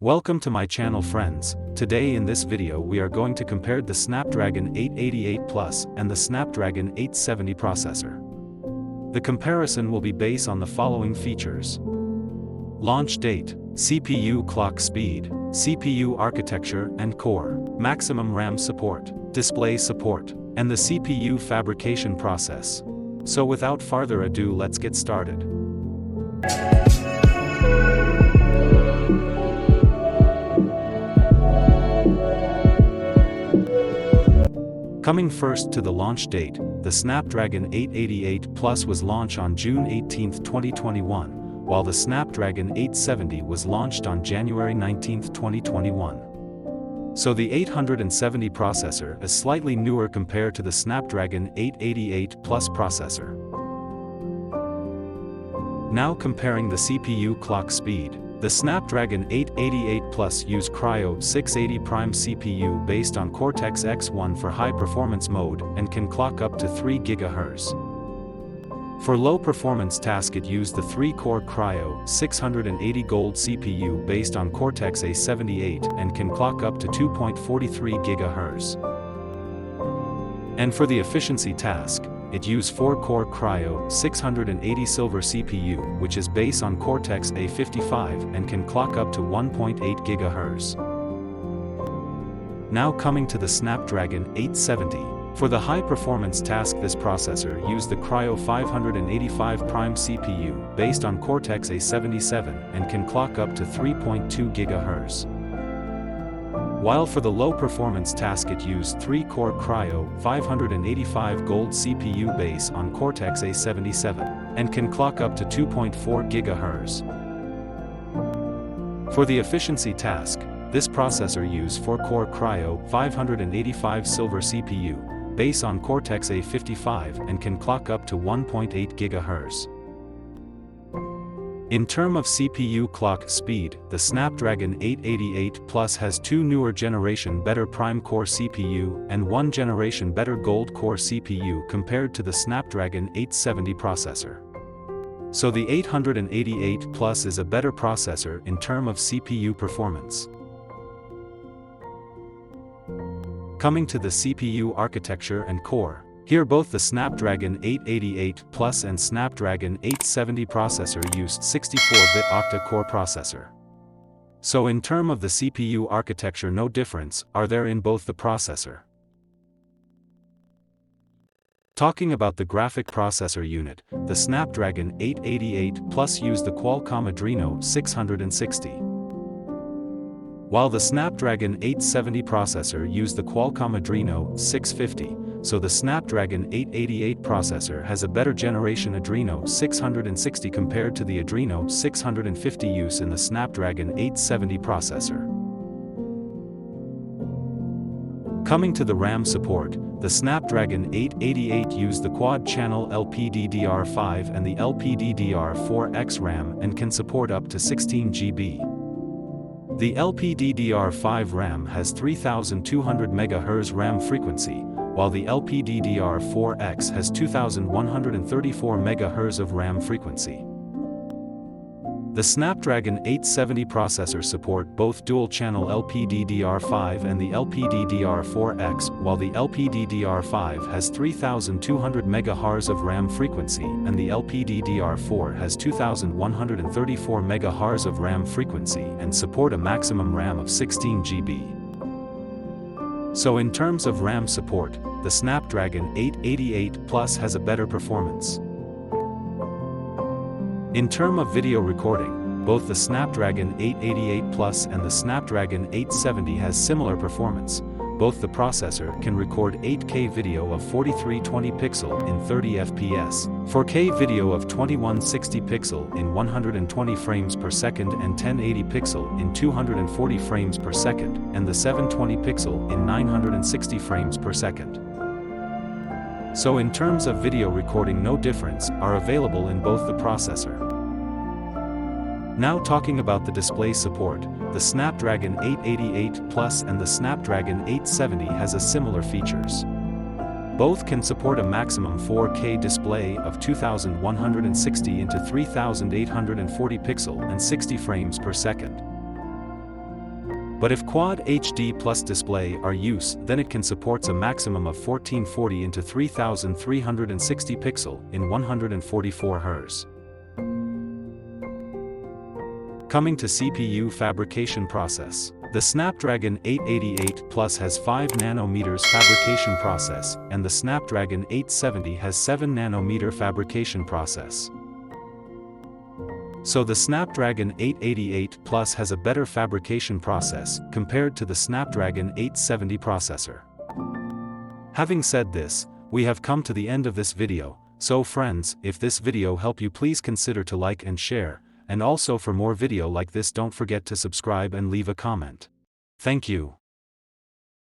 Welcome to my channel friends. Today in this video we are going to compare the Snapdragon 888 Plus and the Snapdragon 870 processor. The comparison will be based on the following features: launch date, CPU clock speed, CPU architecture and core, maximum RAM support, display support, and the CPU fabrication process. So without further ado, let's get started. Coming first to the launch date, the Snapdragon 888 Plus was launched on June 18, 2021, while the Snapdragon 870 was launched on January 19, 2021. So the 870 processor is slightly newer compared to the Snapdragon 888 Plus processor. Now comparing the CPU clock speed. The Snapdragon 888 Plus use Kryo 680 Prime CPU based on Cortex-X1 for high-performance mode and can clock up to 3 GHz. For low-performance task it used the 3-core Kryo 680 Gold CPU based on Cortex-A78 and can clock up to 2.43 GHz. And for the efficiency task, it used 4-core Kryo 680 Silver CPU which is based on Cortex-A55 and can clock up to 1.8 GHz. Now coming to the Snapdragon 870. For the high-performance task this processor used the Kryo 585 Prime CPU based on Cortex-A77 and can clock up to 3.2 GHz. While for the low-performance task it used 3-core Kryo 585 Gold CPU based on Cortex-A77 and can clock up to 2.4 GHz. For the efficiency task, this processor used 4-core Kryo 585 Silver CPU based on Cortex-A55 and can clock up to 1.8 GHz. In terms of CPU clock speed, the Snapdragon 888 Plus has 2 newer generation better Prime Core CPU and 1 generation better Gold Core CPU compared to the Snapdragon 870 processor. So the 888 Plus is a better processor in terms of CPU performance. Coming to the CPU architecture and core. Here both the Snapdragon 888 Plus and Snapdragon 870 processor used 64-bit octa-core processor. So in terms of the CPU architecture no difference are there in both the processor. Talking about the graphic processor unit, the Snapdragon 888 Plus used the Qualcomm Adreno 660. While the Snapdragon 870 processor used the Qualcomm Adreno 650. So the Snapdragon 888 processor has a better generation Adreno 660 compared to the Adreno 650 used in the Snapdragon 870 processor. Coming to the RAM support, the Snapdragon 888 used the quad-channel LPDDR5 and the LPDDR4X RAM and can support up to 16 GB. The LPDDR5 RAM has 3200 MHz RAM frequency, while the LPDDR4X has 2134 MHz of RAM frequency. The Snapdragon 870 processor support both dual-channel LPDDR5 and the LPDDR4X, while the LPDDR5 has 3200 MHz of RAM frequency and the LPDDR4 has 2134 MHz of RAM frequency and support a maximum RAM of 16 GB. So in terms of RAM support, the Snapdragon 888 Plus has a better performance. In terms of video recording, both the Snapdragon 888 Plus and the Snapdragon 870 has similar performance. Both the processor can record 8K video of 4320 pixel in 30 FPS, 4K video of 2160 pixel in 120 frames per second and 1080 pixel in 240 frames per second, and the 720 pixel in 960 frames per second. So in terms of video recording no difference are available in both the processor. Now talking about the display support, the Snapdragon 888 Plus and the Snapdragon 870 has a similar features. Both can support a maximum 4K display of 2160 into 3840 pixel and 60 frames per second. But if Quad HD Plus display are used, then it can supports a maximum of 1440 into 3360 pixel in 144 Hz. Coming to CPU fabrication process. The Snapdragon 888 Plus has 5 nanometers fabrication process, and the Snapdragon 870 has 7 nanometer fabrication process. So the Snapdragon 888 Plus has a better fabrication process compared to the Snapdragon 870 processor. Having said this, we have come to the end of this video, so friends, if this video helped you, please consider to like and share, and also for more video like this don't forget to subscribe and leave a comment. Thank you.